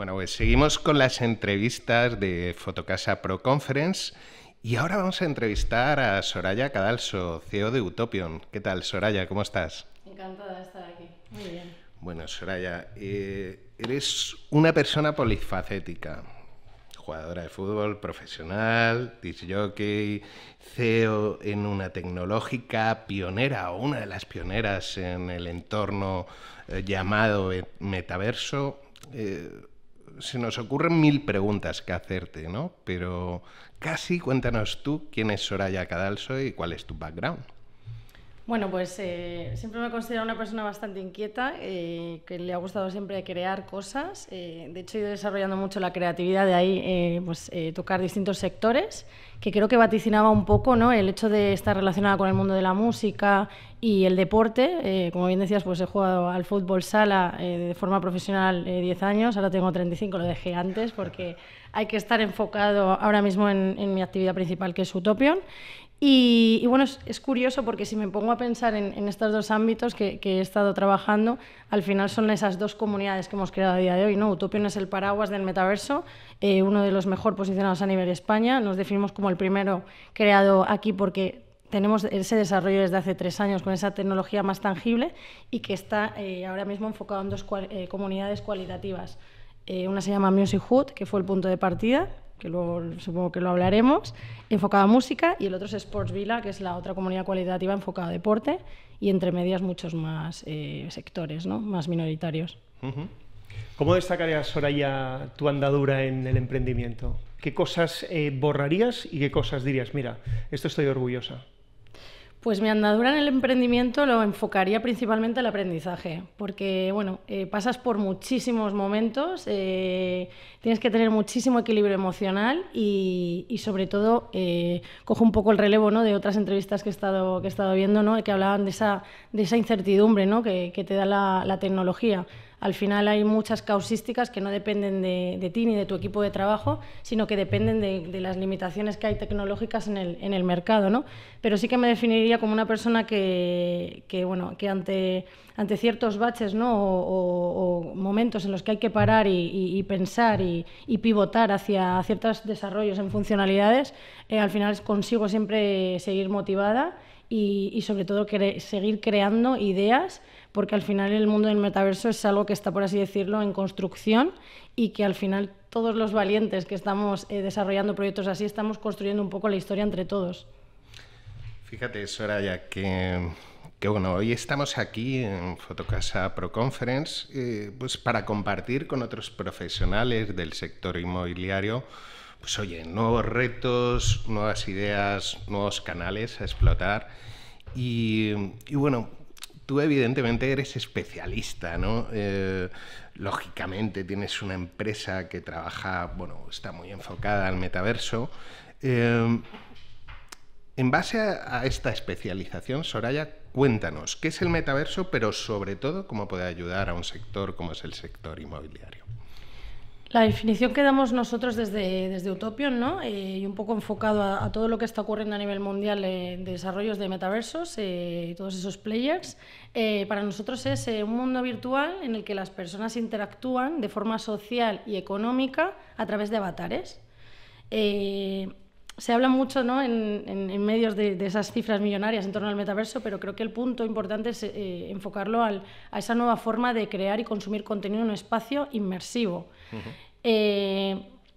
Bueno, pues seguimos con las entrevistas de Fotocasa Pro Conference y ahora vamos a entrevistar a Soraya Cadalso, CEO de Utopion. ¿Qué tal, Soraya? ¿Cómo estás? Encantada de estar aquí. Muy bien. Bueno, Soraya, eres una persona polifacética, jugadora de fútbol profesional, disc jockey, CEO en una tecnológica pionera o una de las pioneras en el entorno llamado metaverso. Se nos ocurren mil preguntas que hacerte, ¿no? Pero casi cuéntanos tú quién es Soraya Cadalso y cuál es tu background. Bueno, pues siempre me he considerado una persona bastante inquieta, que le ha gustado siempre crear cosas. De hecho, he ido desarrollando mucho la creatividad, de ahí tocar distintos sectores, que creo que vaticinaba un poco, ¿no?, el hecho de estar relacionada con el mundo de la música y el deporte. Como bien decías, pues he jugado al fútbol sala de forma profesional 10 años, ahora tengo 35, lo dejé antes porque hay que estar enfocado ahora mismo en mi actividad principal, que es Utopion. Y bueno, es curioso porque si me pongo a pensar en estos dos ámbitos que he estado trabajando, al final son esas dos comunidades que hemos creado a día de hoy, ¿no? Utopion es el paraguas del metaverso, uno de los mejor posicionados a nivel España. Nos definimos como el primero creado aquí porque tenemos ese desarrollo desde hace 3 años con esa tecnología más tangible y que está ahora mismo enfocado en dos comunidades cualitativas. Una se llama Music Hood, que fue el punto de partida, que luego supongo que lo hablaremos, enfocada a música, y el otro es Sports Villa, que es la otra comunidad cualitativa enfocada a deporte, y entre medias muchos más sectores, ¿no?, más minoritarios. ¿Cómo destacarías, Soraya, tu andadura en el emprendimiento? ¿Qué cosas borrarías y qué cosas dirías, mira, esto estoy orgullosa? Pues mi andadura en el emprendimiento lo enfocaría principalmente al aprendizaje, porque bueno, pasas por muchísimos momentos, tienes que tener muchísimo equilibrio emocional y sobre todo cojo un poco el relevo, ¿no?, de otras entrevistas que he estado viendo, ¿no?, que hablaban de esa incertidumbre, ¿no?, que te da la tecnología. Al final hay muchas causísticas que no dependen de ti ni de tu equipo de trabajo, sino que dependen de las limitaciones que hay tecnológicas en el mercado, ¿no? Pero sí que me definiría como una persona que ante ciertos baches, ¿no?, o momentos en los que hay que parar y pensar y pivotar hacia ciertos desarrollos en funcionalidades, al final consigo siempre seguir motivada y sobre todo seguir creando ideas, porque al final el mundo del metaverso es algo que está, por así decirlo, en construcción, y que al final todos los valientes que estamos desarrollando proyectos así estamos construyendo un poco la historia entre todos. Fíjate, Soraya, que bueno, hoy estamos aquí en Fotocasa Pro Conference pues para compartir con otros profesionales del sector inmobiliario, pues oye, nuevos retos, nuevas ideas, nuevos canales a explotar. Y bueno, tú evidentemente eres especialista, ¿no? Lógicamente tienes una empresa que trabaja, bueno, está muy enfocada al metaverso. En base a esta especialización, Soraya, cuéntanos, ¿qué es el metaverso, pero sobre todo cómo puede ayudar a un sector como es el sector inmobiliario? La definición que damos nosotros desde Utopion, ¿no?, y un poco enfocado a todo lo que está ocurriendo a nivel mundial de desarrollos de metaversos y todos esos players, para nosotros es un mundo virtual en el que las personas interactúan de forma social y económica a través de avatares. Se habla mucho, ¿no?, en medios de esas cifras millonarias en torno al metaverso, pero creo que el punto importante es enfocarlo a esa nueva forma de crear y consumir contenido en un espacio inmersivo.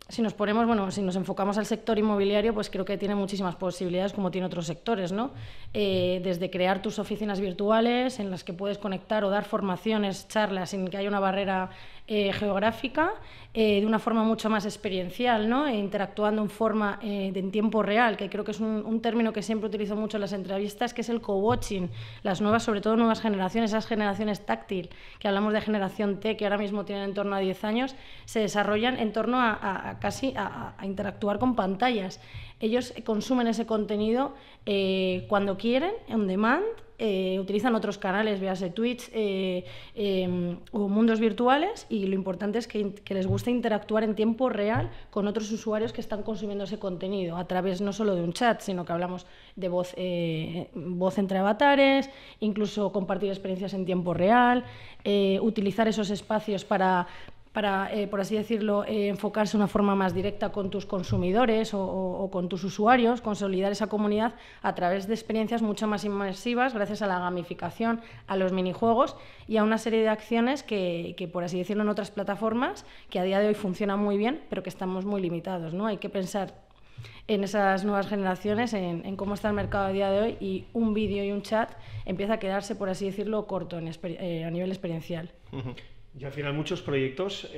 Si nos enfocamos al sector inmobiliario, pues creo que tiene muchísimas posibilidades, como tiene otros sectores, ¿no? Desde crear tus oficinas virtuales en las que puedes conectar o dar formaciones, charlas sin que haya una barrera geográfica, de una forma mucho más experiencial, ¿no?, interactuando en tiempo real, que creo que es un término que siempre utilizo mucho en las entrevistas, que es el co-watching. Sobre todo nuevas generaciones, esas generaciones táctil, que hablamos de generación T, que ahora mismo tienen en torno a 10 años, se desarrollan en torno a interactuar con pantallas. Ellos consumen ese contenido cuando quieren, on demand, utilizan otros canales, véase Twitch o mundos virtuales, y lo importante es que les guste interactuar en tiempo real con otros usuarios que están consumiendo ese contenido, a través no solo de un chat, sino que hablamos de voz entre avatares, incluso compartir experiencias en tiempo real, utilizar esos espacios para para por así decirlo, enfocarse de una forma más directa con tus consumidores o con tus usuarios, consolidar esa comunidad a través de experiencias mucho más inmersivas gracias a la gamificación, a los minijuegos y a una serie de acciones que, por así decirlo, en otras plataformas que a día de hoy funcionan muy bien, pero que estamos muy limitados, ¿no? Hay que pensar en esas nuevas generaciones, en cómo está el mercado a día de hoy, y un vídeo y un chat empieza a quedarse, por así decirlo, corto a nivel experiencial. Y al final muchos proyectos,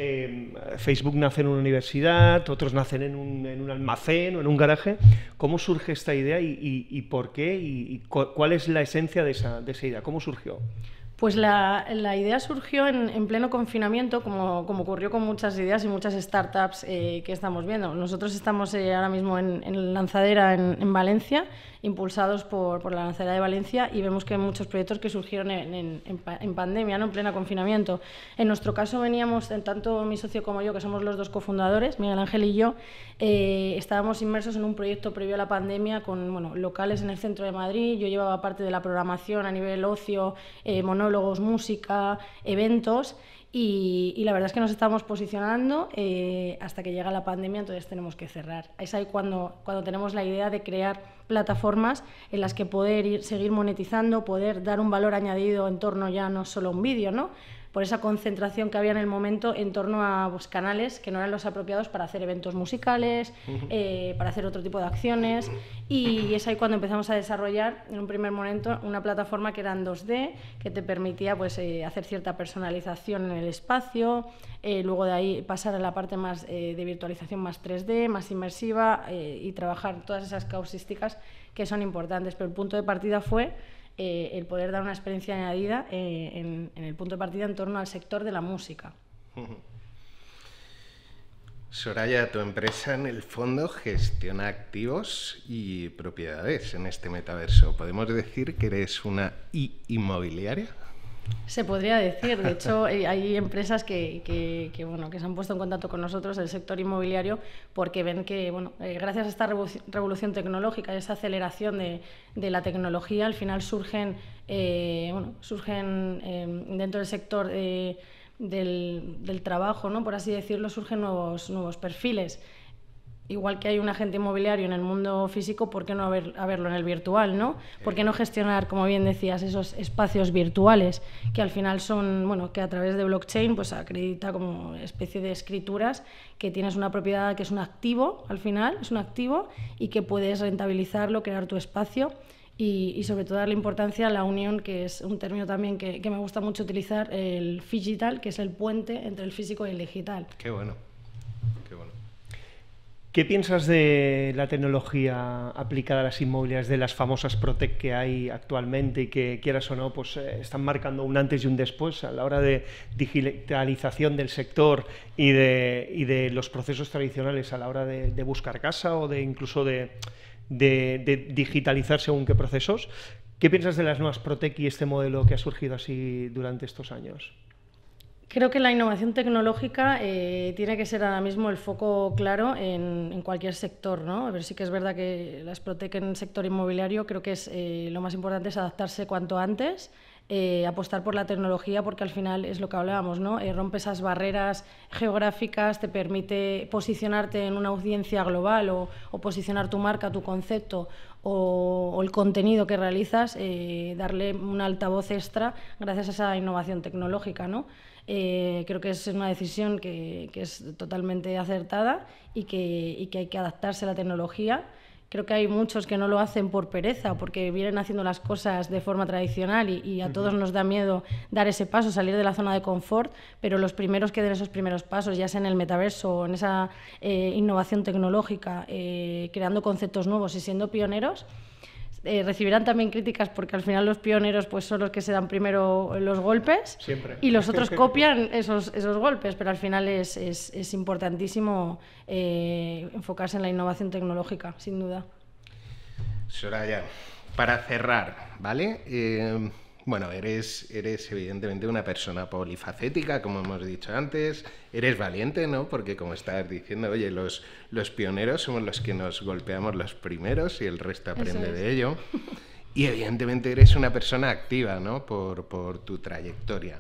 Facebook nace en una universidad, otros nacen en un almacén o en un garaje. ¿Cómo surge esta idea y por qué? ¿Y cuál es la esencia de esa idea? ¿Cómo surgió? Pues la idea surgió en pleno confinamiento, como ocurrió con muchas ideas y muchas startups que estamos viendo. Nosotros estamos ahora mismo en Lanzadera en Valencia, impulsados por la Lanzadera de Valencia, y vemos que hay muchos proyectos que surgieron en pandemia, ¿no? En pleno confinamiento. En nuestro caso veníamos, tanto mi socio como yo, que somos los dos cofundadores, Miguel Ángel y yo, estábamos inmersos en un proyecto previo a la pandemia con locales en el centro de Madrid. Yo llevaba parte de la programación a nivel ocio, monólogos, música, eventos, y la verdad es que nos estábamos posicionando hasta que llega la pandemia, entonces tenemos que cerrar. Es ahí cuando tenemos la idea de crear plataformas en las que poder seguir monetizando, poder dar un valor añadido en torno ya no solo a un vídeo, ¿no? Por esa concentración que había en el momento en torno a canales que no eran los apropiados para hacer eventos musicales, para hacer otro tipo de acciones, y es ahí cuando empezamos a desarrollar en un primer momento una plataforma que era en 2D, que te permitía hacer cierta personalización en el espacio, luego de ahí pasar a la parte más de virtualización más 3D, más inmersiva, y trabajar todas esas causísticas que son importantes, pero el punto de partida fue el poder dar una experiencia añadida en el punto de partida en torno al sector de la música. Soraya, tu empresa en el fondo gestiona activos y propiedades en este metaverso. ¿Podemos decir que eres una inmobiliaria? Se podría decir. De hecho, hay empresas que se han puesto en contacto con nosotros, el sector inmobiliario, porque ven que gracias a esta revolución tecnológica, esa aceleración de la tecnología, al final surgen dentro del sector del trabajo, ¿no? Por así decirlo, surgen nuevos perfiles. Igual que hay un agente inmobiliario en el mundo físico, ¿por qué no haberlo en el virtual, ¿no? ¿Por qué no gestionar, como bien decías, esos espacios virtuales que al final son, que a través de blockchain pues acredita como especie de escrituras que tienes una propiedad que es un activo, al final es un activo, y que puedes rentabilizarlo, crear tu espacio y sobre todo darle importancia a la unión, que es un término también que me gusta mucho utilizar, el phygital, que es el puente entre el físico y el digital. Qué bueno, qué bueno. ¿Qué piensas de la tecnología aplicada a las inmobiliarias, de las famosas Protec que hay actualmente y que, quieras o no, pues están marcando un antes y un después a la hora de digitalización del sector y de los procesos tradicionales a la hora de buscar casa o de incluso de digitalizar según qué procesos? ¿Qué piensas de las nuevas Protec y este modelo que ha surgido así durante estos años? Creo que la innovación tecnológica tiene que ser ahora mismo el foco claro en cualquier sector, ¿no? A ver, sí que es verdad que las Protec en el sector inmobiliario, creo que es lo más importante es adaptarse cuanto antes, apostar por la tecnología, porque al final es lo que hablábamos, ¿no? Rompe esas barreras geográficas, te permite posicionarte en una audiencia global o posicionar tu marca, tu concepto o el contenido que realizas, darle un altavoz extra gracias a esa innovación tecnológica, ¿no? Creo que es una decisión que es totalmente acertada y que hay que adaptarse a la tecnología. Creo que hay muchos que no lo hacen por pereza, porque vienen haciendo las cosas de forma tradicional y a todos nos da miedo dar ese paso, salir de la zona de confort, pero los primeros que den esos primeros pasos, ya sea en el metaverso o en esa innovación tecnológica, creando conceptos nuevos y siendo pioneros, recibirán también críticas, porque al final los pioneros pues son los que se dan primero los golpes. Siempre. Y los otros copian esos golpes, pero al final es importantísimo enfocarse en la innovación tecnológica, sin duda. Soraya, para cerrar, ¿vale? Bueno, eres evidentemente una persona polifacética, como hemos dicho antes, eres valiente, ¿no? Porque como estás diciendo, oye, los pioneros somos los que nos golpeamos los primeros y el resto aprende de ello. Y evidentemente eres una persona activa, ¿no? Por tu trayectoria.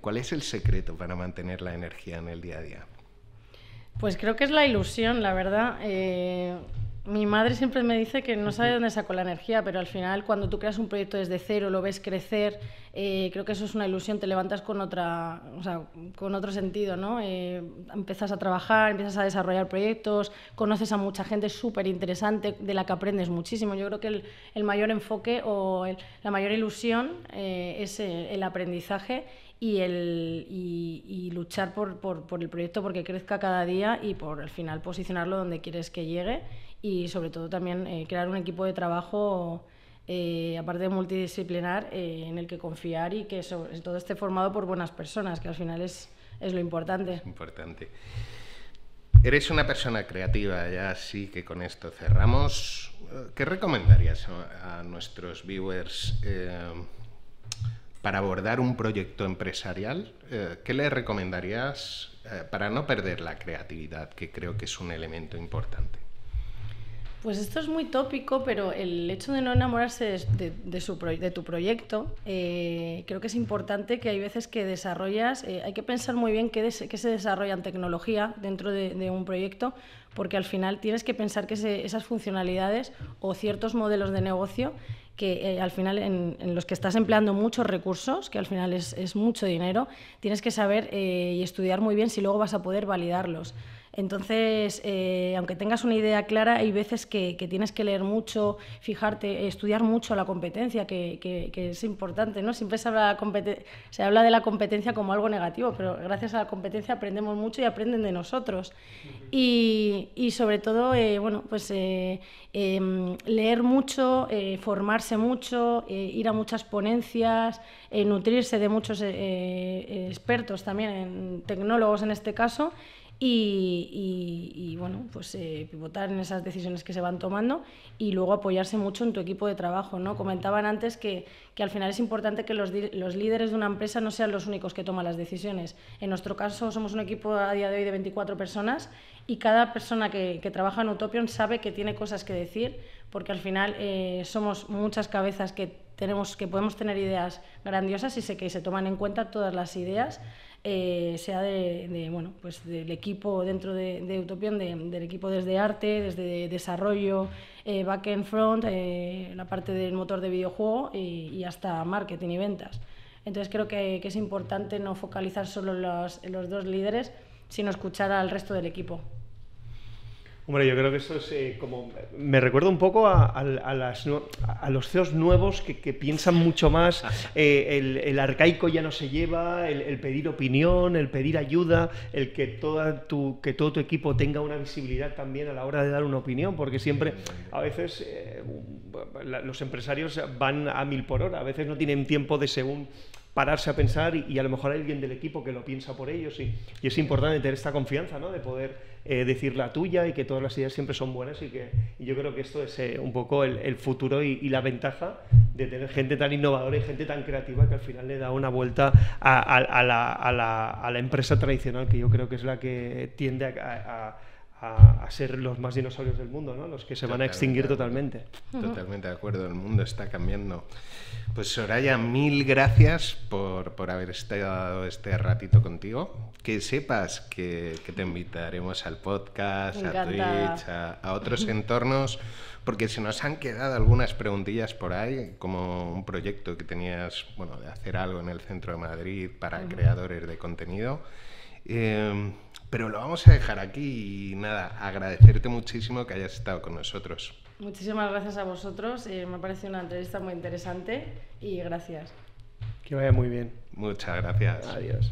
¿Cuál es el secreto para mantener la energía en el día a día? Pues creo que es la ilusión, la verdad. Mi madre siempre me dice que no sabe de dónde sacó la energía, pero al final cuando tú creas un proyecto desde cero, lo ves crecer, creo que eso es una ilusión, te levantas con con otro sentido, ¿no? Empiezas a trabajar, empiezas a desarrollar proyectos, conoces a mucha gente súper interesante de la que aprendes muchísimo. Yo creo que el mayor enfoque o la mayor ilusión es el aprendizaje y luchar por el proyecto porque crezca cada día y por al final posicionarlo donde quieres que llegue y sobre todo también crear un equipo de trabajo aparte de multidisciplinar en el que confiar y que sobre todo esté formado por buenas personas, que al final es lo importante. Es importante. Eres una persona creativa, ya así que con esto cerramos. ¿Qué recomendarías a nuestros viewers para abordar un proyecto empresarial? ¿Qué les recomendarías para no perder la creatividad, que creo que es un elemento importante? Pues esto es muy tópico, pero el hecho de no enamorarse de tu proyecto, creo que es importante que hay veces que desarrollas, hay que pensar muy bien qué se desarrolla en tecnología dentro de un proyecto, porque al final tienes que pensar que esas funcionalidades o ciertos modelos de negocio que al final en los que estás empleando muchos recursos, que al final es mucho dinero, tienes que saber y estudiar muy bien si luego vas a poder validarlos. Entonces, aunque tengas una idea clara, hay veces que tienes que leer mucho, fijarte, estudiar mucho la competencia, que es importante, ¿no? Siempre se habla de la competencia como algo negativo, pero gracias a la competencia aprendemos mucho y aprenden de nosotros. Y sobre todo, leer mucho, formarse mucho, ir a muchas ponencias, nutrirse de muchos expertos también, tecnólogos en este caso, y pivotar en esas decisiones que se van tomando y luego apoyarse mucho en tu equipo de trabajo, ¿no? Comentaban antes que al final es importante que los líderes de una empresa no sean los únicos que toman las decisiones. En nuestro caso somos un equipo a día de hoy de 24 personas y cada persona que trabaja en Utopion sabe que tiene cosas que decir, porque al final somos muchas cabezas que podemos tener ideas grandiosas y sé que se toman en cuenta todas las ideas, sea del equipo dentro de Utopion, del equipo desde arte, desde desarrollo, back-end, front, la parte del motor de videojuego y hasta marketing y ventas. Entonces creo que es importante no focalizar solo en los dos líderes, sino escuchar al resto del equipo. Hombre, yo creo que eso es me recuerda un poco a los CEOs nuevos que piensan mucho más, el arcaico ya no se lleva, el pedir opinión, el pedir ayuda, el que todo tu equipo tenga una visibilidad también a la hora de dar una opinión, porque siempre, a veces, los empresarios van a 1000 por hora, a veces no tienen tiempo de según pararse a pensar y a lo mejor hay alguien del equipo que lo piensa por ellos y es importante tener esta confianza, ¿no? De poder decir la tuya y que todas las ideas siempre son buenas y yo creo que esto es un poco el futuro y la ventaja de tener gente tan innovadora y gente tan creativa que al final le da una vuelta a la empresa tradicional, que yo creo que es la que tiende a ser los más dinosaurios del mundo, ¿no? Los que se van a extinguir totalmente. Totalmente de acuerdo, el mundo está cambiando. Pues Soraya, 1000 gracias por haber estado este ratito contigo. Que sepas que te invitaremos al podcast, a Twitch, a otros entornos, porque se nos han quedado algunas preguntillas por ahí, como un proyecto que tenías, de hacer algo en el centro de Madrid para creadores de contenido. Pero lo vamos a dejar aquí y nada, agradecerte muchísimo que hayas estado con nosotros. Muchísimas gracias a vosotros, me ha parecido una entrevista muy interesante y gracias. Que vaya muy bien. Muchas gracias. Adiós.